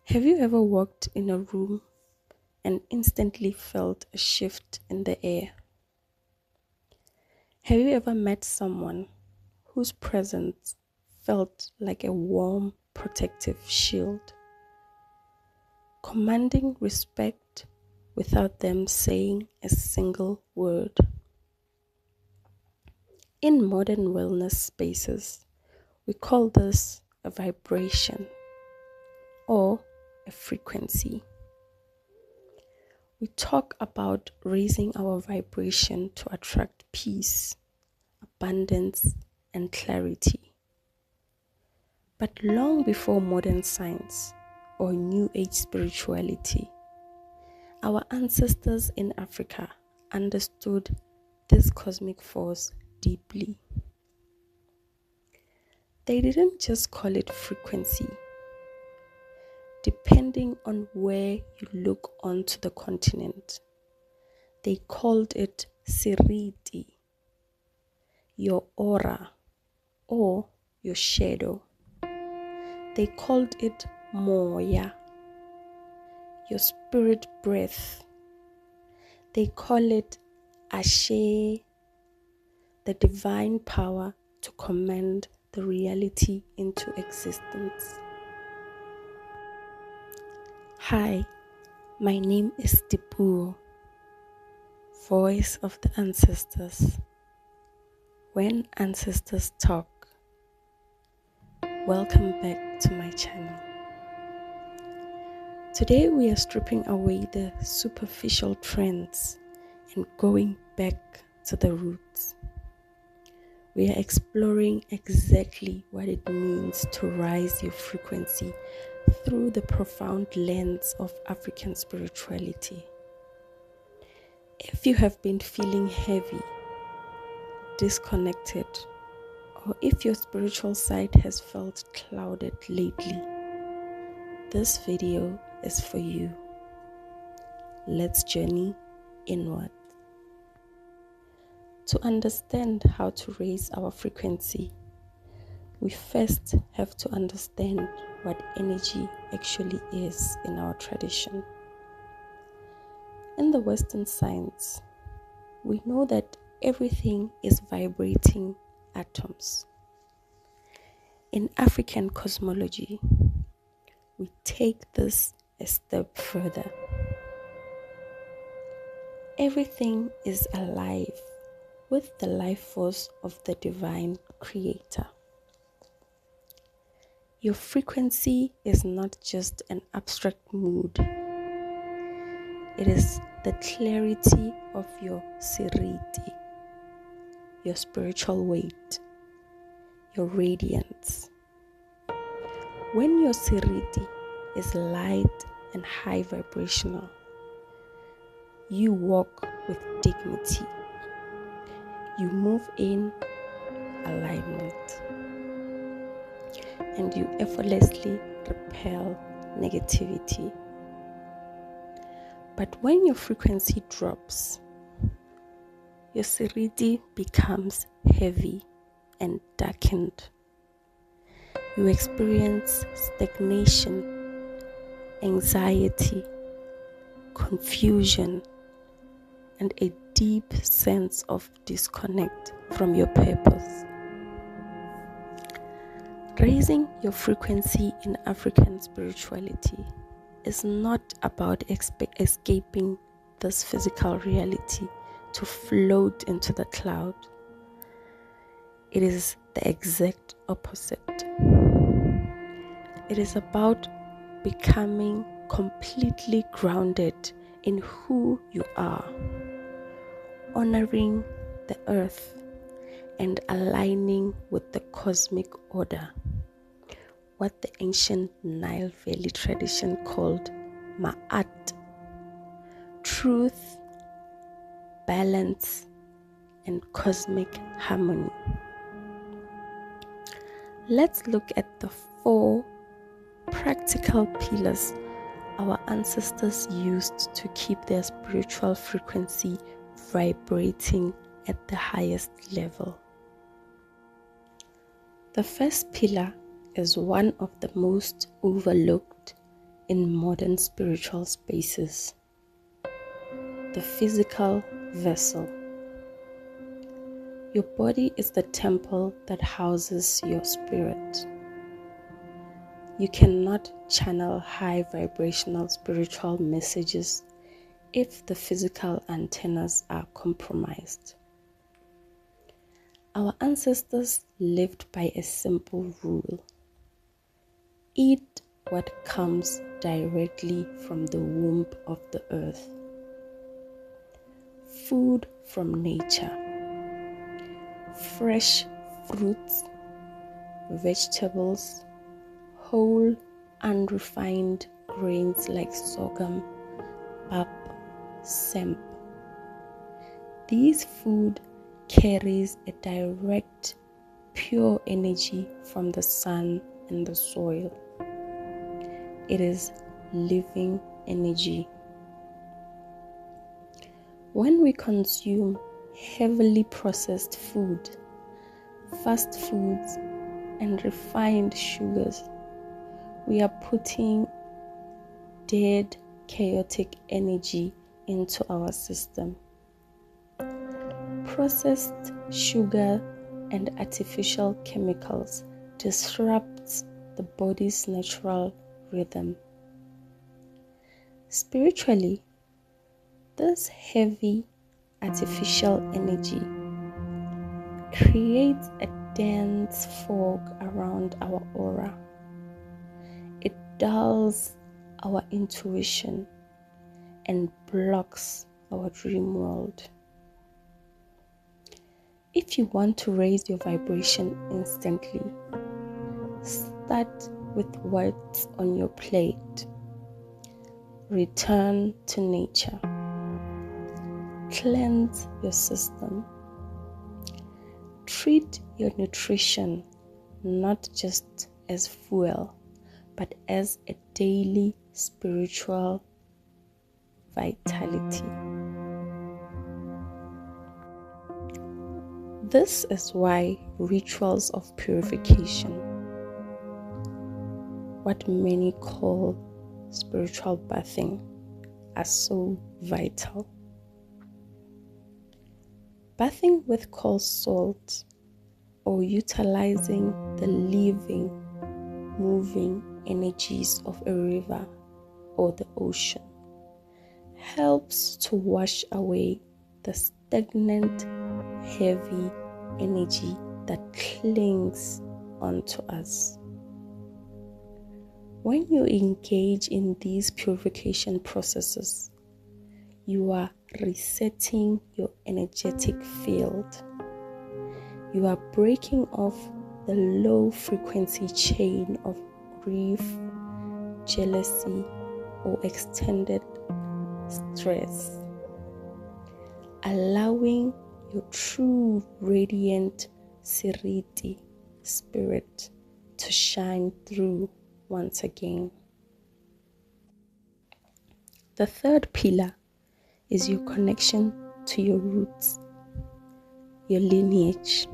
Have you ever walked in a room and instantly felt a shift in the air? Have you ever met someone whose presence felt like a warm, protective shield, commanding respect without them saying a single word? In modern wellness spaces, we call this a vibration or a frequency. We talk about raising our vibration to attract peace, abundance, and clarity. But long before modern science or New Age spirituality, our ancestors in Africa understood this cosmic force deeply. They didn't just call it frequency. Depending on where you look onto the continent, they called it seriti, your aura, or your shadow. They called it moya, your spirit breath. They call it ashe, the divine power to command the reality into existence. Hi, my name is Tipu, voice of the ancestors. When ancestors talk, welcome back to my channel. Today we are stripping away the superficial trends and going back to the roots. We are exploring exactly what it means to rise your frequency through the profound lens of African spirituality. If you have been feeling heavy, disconnected, or if your spiritual side has felt clouded lately, this video is for you. Let's journey inward. To understand how to raise our frequency, we first have to understand what energy actually is in our tradition. In the Western science, we know that everything is vibrating atoms. In African cosmology, we take this a step further. Everything is alive with the life force of the divine creator. Your frequency is not just an abstract mood. It is the clarity of your seriti, your spiritual weight, your radiance. When your seriti is light and high vibrational, you walk with dignity. You move in alignment, and you effortlessly repel negativity. But when your frequency drops, your seriti becomes heavy and darkened. You experience stagnation, anxiety, confusion, and a deep sense of disconnect from your purpose. Raising your frequency in African spirituality is not about escaping this physical reality to float into the cloud. It is the exact opposite. It is about becoming completely grounded in who you are, honoring the earth and aligning with the cosmic order, what the ancient Nile Valley tradition called Ma'at, truth, balance, and cosmic harmony. Let's look at the 4 practical pillars our ancestors used to keep their spiritual frequency vibrating at the highest level. The first pillar is one of the most overlooked in modern spiritual spaces. The physical vessel. Your body is the temple that houses your spirit. You cannot channel high vibrational spiritual messages if the physical antennas are compromised. Our ancestors lived by a simple rule: eat what comes directly from the womb of the earth. Food from nature. Fresh fruits, vegetables, whole unrefined grains like sorghum, pap, semp. This food carries a direct, pure energy from the sun and the soil. It is living energy. When we consume heavily processed food, fast foods, and refined sugars, we are putting dead, chaotic energy into our system. Processed sugar and artificial chemicals disrupt the body's natural rhythm. Spiritually, this heavy artificial energy creates a dense fog around our aura. It dulls our intuition and blocks our dream world. If you want to raise your vibration instantly, start with what's on your plate. Return to nature. Cleanse your system. Treat your nutrition not just as fuel, but as a daily spiritual vitality. This is why rituals of purification, what many call spiritual bathing, are so vital. Bathing with cold salt or utilizing the living, moving energies of a river or the ocean helps to wash away the stagnant, heavy energy that clings onto us. When you engage in these purification processes, you are resetting your energetic field. You are breaking off the low frequency chain of grief, jealousy, or extended stress, allowing your true radiant Siriti spirit to shine through once again. The third pillar is your connection to your roots, your lineage.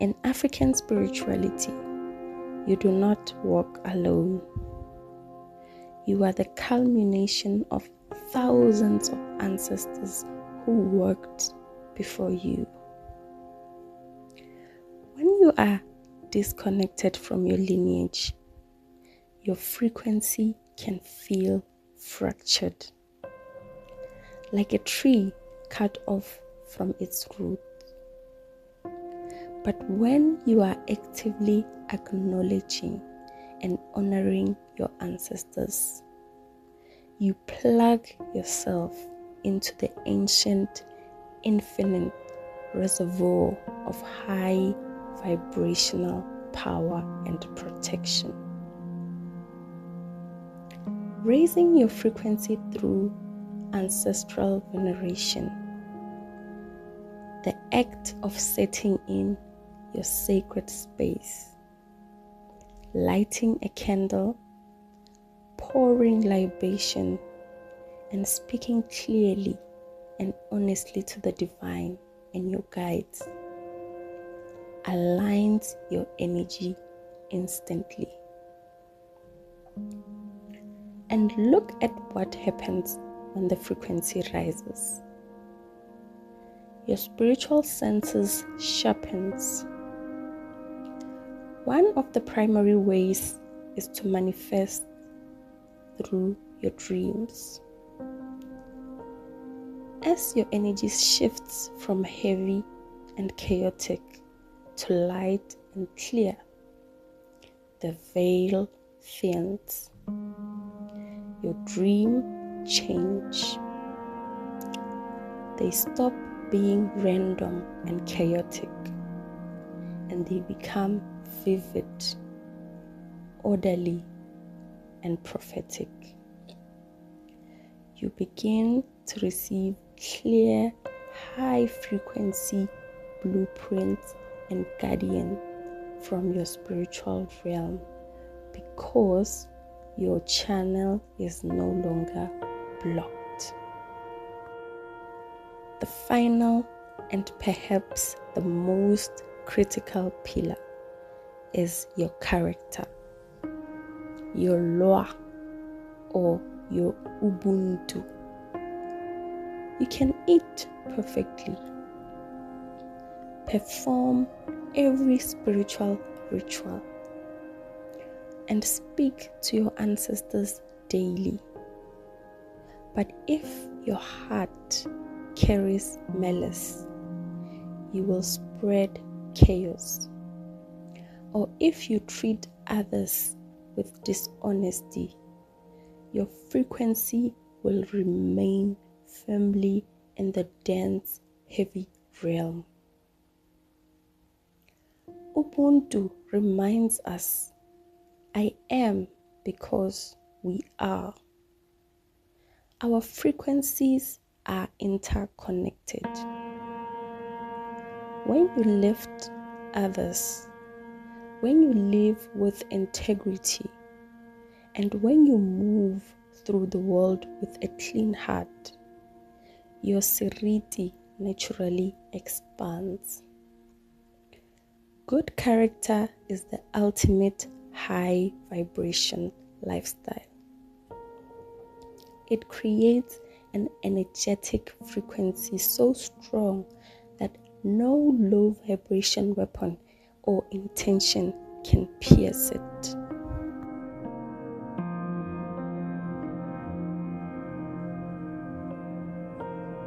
In African spirituality, you do not walk alone. You are the culmination of thousands of ancestors who worked before you. When you are disconnected from your lineage, your frequency can feel fractured, like a tree cut off from its root. But when you are actively acknowledging and honoring your ancestors, you plug yourself into the ancient, infinite reservoir of high vibrational power and protection. Raising your frequency through ancestral veneration, the act of setting in your sacred space, lighting a candle, pouring libation, and speaking clearly and honestly to the divine and your guides, aligns your energy instantly. And look at what happens when the frequency rises. Your spiritual senses sharpens. One of the primary ways is to manifest through your dreams. As your energy shifts from heavy and chaotic to light and clear, the veil thins. Your dream change. They stop being random and chaotic, and they become vivid, orderly, and prophetic. You begin to receive clear, high-frequency blueprints and guardian from your spiritual realm, because your channel is no longer blocked. The final and perhaps the most critical pillar is your character, your loa or your ubuntu. You can eat perfectly, perform every spiritual ritual, and speak to your ancestors daily. But if your heart carries malice, you will spread chaos. Or if you treat others with dishonesty, your frequency will remain firmly in the dense, heavy realm. Ubuntu reminds us, I am because we are. Our frequencies are interconnected. When you lift others, when you live with integrity, and when you move through the world with a clean heart, your seriti naturally expands. Good character is the ultimate high vibration lifestyle. It creates an energetic frequency so strong that no low vibration weapon or intention can pierce it.